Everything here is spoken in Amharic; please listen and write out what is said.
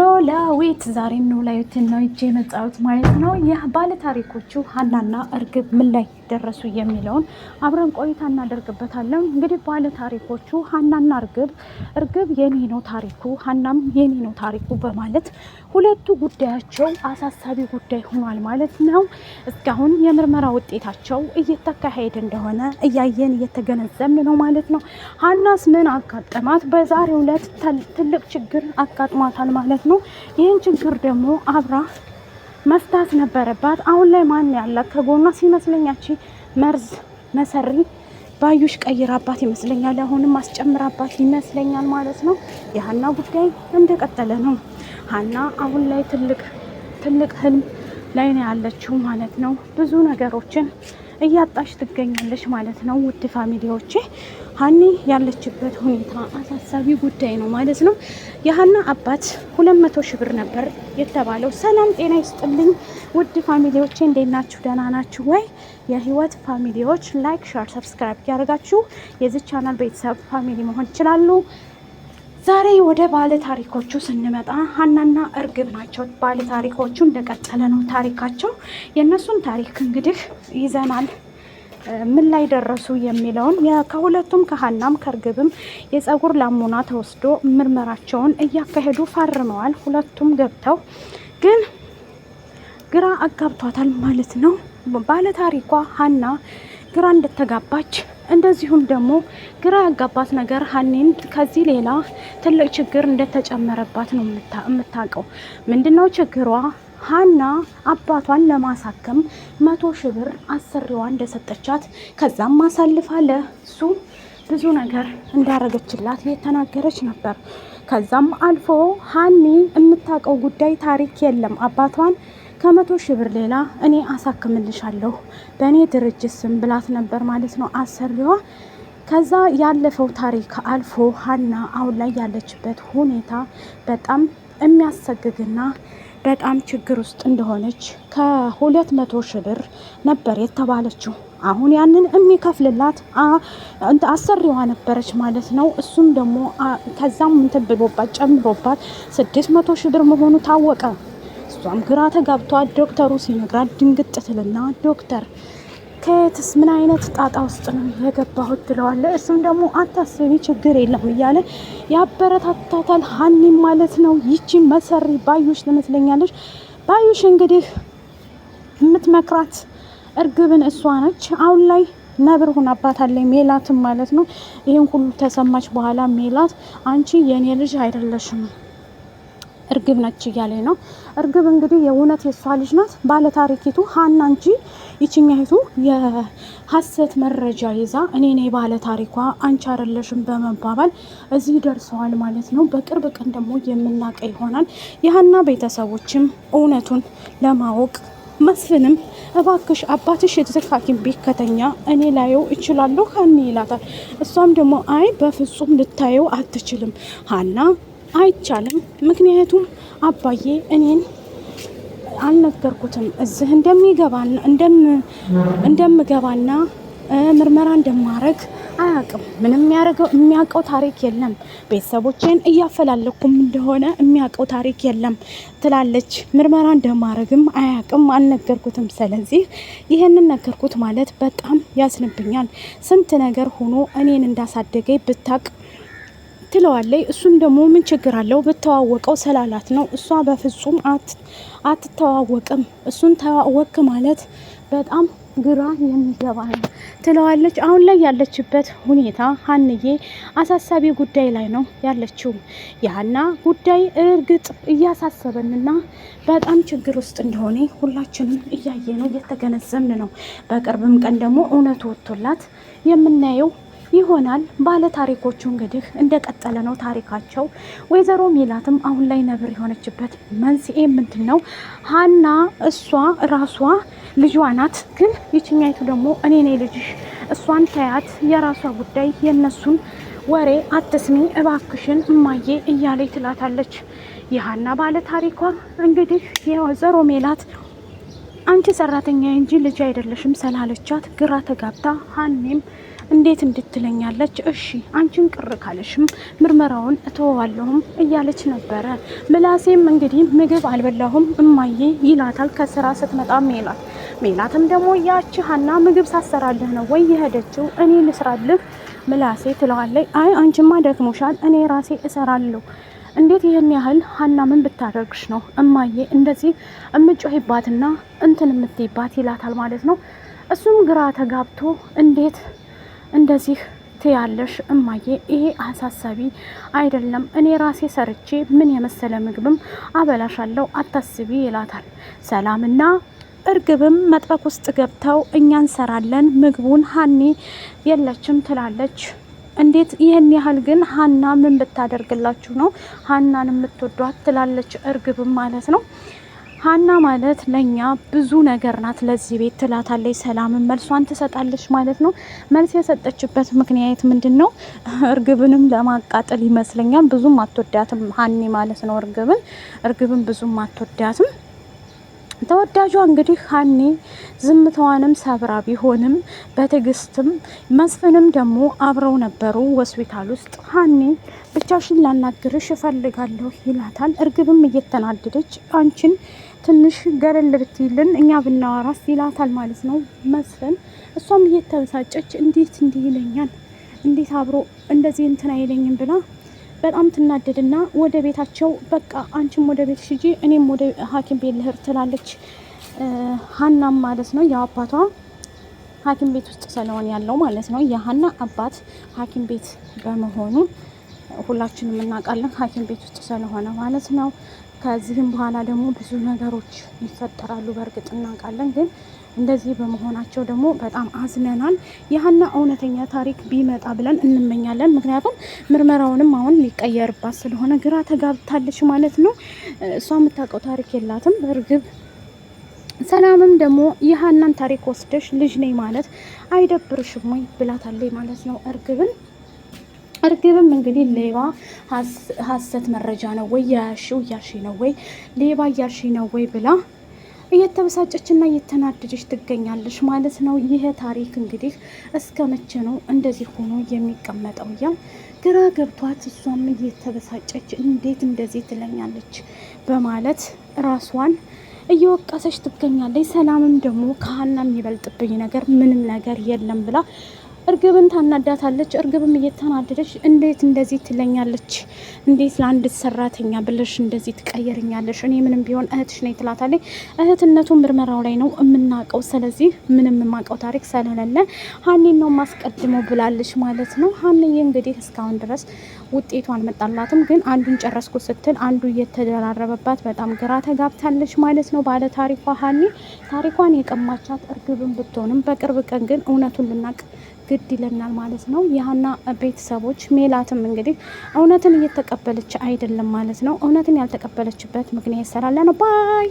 ኖላዊት ዛሬም ኖላዊትን ነው እጄ መጻወት ማለት ነው። ይህ ባለ ታሪኮቹ ሀናና እርግብ ምን ላይ ደረሱ የሚለውን አብረን ቆይታ እናደርግበታለን። እንግዲህ ባለ ታሪኮቹ ሀናና እርግብ የኔ ነው ታሪኩ፣ ሀናም የኔ ነው ታሪኩ በማለት ሁለቱ ጉዳያቸው አሳሳቢ ጉዳይ ሆኗል ማለት ነው። እስካሁን የምርመራ ውጤታቸው እየተካሄደ እንደሆነ እያየን እየተገነዘብን ነው ማለት ነው። ሀናስ ምን አጋጠማት? በዛሬው ዕለት ትልቅ ችግር አጋጥሟታል ማለት ነው። ይህን ችግር ደግሞ አብራ መፍታት ነበረባት። አሁን ላይ ማን ያላት ከጎኗ ሲመስለኛች መርዝ መሰሪ ባዩሽ ቀይራባት ይመስለኛል። አሁንም አስጨምራባት ይመስለኛል ማለት ነው። የሀና ጉዳይ እንደቀጠለ ነው። ሀና አሁን ላይ ትልቅ ህልም ላይ ነው ያለችው ማለት ነው። ብዙ ነገሮችን እያጣች ትገኛለች ማለት ነው። ውድ ፋሚሊዎቼ ሀኒ ያለችበት ሁኔታ አሳሳቢ ጉዳይ ነው ማለት ነው። የሀና አባት 200 ሺህ ብር ነበር የተባለው። ሰላም ጤና ይስጥልኝ ውድ ፋሚሊዎቼ፣ እንዴት ናችሁ? ደህና ናችሁ ወይ? የህይወት ፋሚሊዎች ላይክ፣ ሼር፣ ሰብስክራይብ ያደርጋችሁ የዚህ ቻናል ቤተሰብ ፋሚሊ መሆን ይችላሉ። ዛሬ ወደ ባለ ታሪኮቹ ስንመጣ ሀናና እርግብ ናቸው። ባለ ታሪኮቹ እንደቀጠለ ነው ታሪካቸው። የእነሱን ታሪክ እንግዲህ ይዘናል። ምን ላይ ደረሱ የሚለውን ከሁለቱም ከሀናም ከእርግብም የፀጉር ላሙና ተወስዶ ምርመራቸውን እያካሄዱ ፈርመዋል። ሁለቱም ገብተው ግን ግራ አጋብቷታል ማለት ነው። ባለ ታሪኳ ሀና ግራ እንደተጋባች እንደዚሁም ደግሞ ግራ ያጋባት ነገር ሀኒን ከዚህ ሌላ ትልቅ ችግር እንደተጨመረባት ነው የምታውቀው። ምንድነው ችግሯ? ሀና አባቷን ለማሳከም 100 ሺህ ብር አሰሪዋ እንደሰጠቻት ከዛም አሳልፋ ለሱ ብዙ ነገር እንዳረገችላት የተናገረች ነበር። ከዛም አልፎ ሀኒ የምታውቀው ጉዳይ ታሪክ የለም። አባቷን ከ100 ሺህ ብር ሌላ እኔ አሳክምልሻለሁ በእኔ ድርጅት ስም ብላት ነበር ማለት ነው አሰሪዋ። ከዛ ያለፈው ታሪክ አልፎ ሀና አሁን ላይ ያለችበት ሁኔታ በጣም የሚያሰግግና በጣም ችግር ውስጥ እንደሆነች ከ200 ሺህ ብር ነበር የተባለችው። አሁን ያንን የሚከፍልላት አሰሪዋ ነበረች ማለት ነው። እሱም ደግሞ ከዛም እንትን ብሎባት ጨምሮባት 600 ሺህ ብር መሆኑ ታወቀ። እሷም ግራ ተጋብቷት ዶክተሩ ሲነግራት ድንግጥ ትልና ዶክተር ከየትስ ምን አይነት ጣጣ ውስጥ ነው የገባሁት ትለዋለ። እሱም ደግሞ አታስቢ ችግር የለም እያለ ያበረታታታል። ሀኒም ማለት ነው ይቺ መሰሪ ባዩሽ ትመስለኛለች። ባዩሽ እንግዲህ የምትመክራት እርግብን እሷ ነች። አሁን ላይ ነብር ሆናባታለች ሜላትም ማለት ነው። ይህን ሁሉ ተሰማች በኋላ ሜላት አንቺ የኔ ልጅ አይደለሽም እርግብ ነች እያለ ነው። እርግብ እንግዲህ የእውነት የሷ ልጅ ናት ባለ ታሪኪቱ ሀና እንጂ ይችኛይቱ የሀሰት መረጃ ይዛ እኔ ነኝ ባለ ታሪኳ አንቺ አይደለሽም በመባባል እዚህ ደርሰዋል ማለት ነው። በቅርብ ቀን ደግሞ የምናውቀው ይሆናል። የሀና ቤተሰቦችም እውነቱን ለማወቅ መስፍንም እባክሽ አባትሽ የትዝክ ሐኪም ቤት ከተኛ እኔ ላየው እችላለሁ ሀኒ ይላታል። እሷም ደግሞ አይ በፍጹም ልታየው አትችልም ሀና አይቻልም፣ ምክንያቱም አባዬ እኔን አልነገርኩትም እዚህ እንደምገባና ምርመራ እንደማረግ አያውቅም። ምንም የሚያውቀው ታሪክ የለም። ቤተሰቦቼን እያፈላለኩም እንደሆነ የሚያውቀው ታሪክ የለም ትላለች። ምርመራ እንደማረግም አያውቅም፣ አልነገርኩትም። ስለዚህ ይሄንን ነገርኩት ማለት በጣም ያዝንብኛል። ስንት ነገር ሆኖ እኔን እንዳሳደገኝ ብታቅ ትለዋለይ። እሱም ደግሞ ምን ችግር አለው ብተዋወቀው ስላላት ነው። እሷ በፍጹም አትተዋወቅም። እሱን ተዋወቅ ማለት በጣም ግራ የሚገባ ነው ትለዋለች። አሁን ላይ ያለችበት ሁኔታ ሀንዬ አሳሳቢ ጉዳይ ላይ ነው ያለችው። የሀና ጉዳይ እርግጥ እያሳሰበንና በጣም ችግር ውስጥ እንደሆነ ሁላችንም እያየ ነው እየተገነዘብን ነው። በቅርብም ቀን ደግሞ እውነቱ ወጥቶላት የምናየው ይሆናል። ባለ ታሪኮቹ እንግዲህ እንደቀጠለ ነው ታሪካቸው። ወይዘሮ ሜላትም አሁን ላይ ነብር የሆነችበት መንስኤ ምንድን ነው? ሀና እሷ ራሷ ልጇ ናት፣ ግን ይችኛይቱ ደግሞ እኔ ነኝ ልጅሽ፣ እሷን ታያት፣ የራሷ ጉዳይ፣ የነሱን ወሬ አትስሚ እባክሽን እማዬ እያለች ትላታለች። የሀና ባለ ታሪኳ እንግዲህ የወይዘሮ ሜላት አንቺ ሰራተኛ እንጂ ልጅ አይደለሽም ስላለቻት ግራ ተጋብታ ሀኒም እንዴት እንድትለኛለች እሺ አንቺን ቅር ካለሽም ምርመራውን እተወዋለሁም እያለች ነበረ። ምላሴም እንግዲህ ምግብ አልበላሁም እማዬ ይላታል ከስራ ስትመጣ ሜላትም ደግሞ ያቺ ሀና ምግብ ሳሰራልህ ነው ወይ የሄደችው እኔ ልስራልህ ምላሴ ትለዋለች። አይ አንቺማ ደክሞሻል እኔ ራሴ እሰራለሁ። እንዴት ይህን ያህል ሀና ምን ብታደርግሽ ነው እማዬ እንደዚህ እምጮህባትና እንትን የምትይባት ይላታል ማለት ነው። እሱም ግራ ተጋብቶ እንዴት እንደዚህ ትያለሽ እማዬ ይሄ አሳሳቢ አይደለም እኔ ራሴ ሰርቼ ምን የመሰለ ምግብም አበላሻለሁ አታስቢ ይላታል። ሰላምና እርግብም መጥበቅ ውስጥ ገብተው እኛ እንሰራለን ምግቡን ሀኒ የለችም ትላለች። እንዴት ይህን ያህል ግን ሀና ምን ብታደርግላችሁ ነው ሀናን የምትወዷት ትላለች እርግብም ማለት ነው። ሀና ማለት ለኛ ብዙ ነገር ናት ለዚህ ቤት ትላታለች። ሰላምን መልሷን ትሰጣለች ማለት ነው። መልስ የሰጠችበት ምክንያት ምንድነው? እርግብንም ለማቃጠል ይመስለኛል። ብዙም አትወዳትም ሀኒ ማለት ነው። እርግብን ብዙም አትወዳትም። ተወዳጇ እንግዲህ ሀኒ ዝምታዋንም ሰብራ ቢሆንም በትዕግስትም መስፍንም ደግሞ አብረው ነበሩ ሆስፒታል ውስጥ። ሀኒ ብቻሽን ላናግርሽ እፈልጋለሁ ይላታል። እርግብም እየተናደደች አንቺን ትንሽ ገለል ብትይልን እኛ ብናወራስ ይላታል ማለት ነው መስፍን። እሷም እየተበሳጨች እንዴት እንዲህ ይለኛል እንዴት አብሮ እንደዚህ እንትን አይለኝም ብላ በጣም ትናደድና ወደ ቤታቸው በቃ አንቺም ወደ ቤትሽ ሂጂ እኔም ወደ ሐኪም ቤት ልሄድ ትላለች። ሀናም ማለት ነው ያው አባቷ ሐኪም ቤት ውስጥ ስለሆነ ያለው ማለት ነው የሀና አባት ሐኪም ቤት በመሆኑ ሁላችንም እናውቃለን ሐኪም ቤት ውስጥ ስለሆነ ማለት ነው። ከዚህም በኋላ ደግሞ ብዙ ነገሮች ይፈጠራሉ በእርግጥ እናውቃለን ግን እንደዚህ በመሆናቸው ደግሞ በጣም አዝነናል። የሀና እውነተኛ ታሪክ ቢመጣ ብለን እንመኛለን። ምክንያቱም ምርመራውንም አሁን ሊቀየርባት ስለሆነ ግራ ተጋብታለች ማለት ነው። እሷ የምታውቀው ታሪክ የላትም እርግብ። ሰላምም ደግሞ የሀናን ታሪክ ወስደሽ ልጅ ነኝ ማለት አይደብርሽም ወይ ብላታለች ማለት ነው እርግብም እንግዲህ ሌባ ሀሰት መረጃ ነው ወይ ያልሽው እያልሽ ነው ወይ ሌባ እያልሽ ነው ወይ ብላ እየተበሳጨችና እየተናደደች ትገኛለች ማለት ነው። ይሄ ታሪክ እንግዲህ እስከ መቼ ነው እንደዚህ ሆኖ የሚቀመጠው? እያል ግራ ገብቷት እሷም እየተበሳጨች እንዴት እንደዚህ ትለኛለች በማለት ራሷን እየወቀሰች ትገኛለች። ሰላምም ደግሞ ከሀና የሚበልጥብኝ ነገር ምንም ነገር የለም ብላ እርግብን ታናዳታለች። እርግብም እየተናደደች እንዴት እንደዚህ ትለኛለች? እንዴት ለአንድ ሰራተኛ ብለሽ እንደዚህ ትቀየርኛለሽ? እኔ ምንም ቢሆን እህትሽ ነኝ ትላታለች። እህትነቱ ምርመራው ላይ ነው የምናውቀው። ስለዚህ ምንም የማውቀው ታሪክ ስለሌለ ሀኒን ነው ማስቀድመው ብላለች ማለት ነው። ሀኒዬ እንግዲህ እስካሁን ድረስ ውጤቱ አልመጣላትም። ግን አንዱን ጨረስኩ ስትል አንዱ እየተደራረበባት በጣም ግራ ተጋብታለች ማለት ነው። ባለ ታሪኳ ሀኒ ታሪኳን የቀማቻት እርግብን ብትሆንም በቅርብ ቀን ግን እውነቱን ልናቅ ግድ ይለናል ማለት ነው። የሀና ቤተሰቦች ሜላትም እንግዲህ እውነትን እየተቀበለች አይደለም ማለት ነው። እውነትን ያልተቀበለችበት ምክንያት ስላለ ነው። ባይ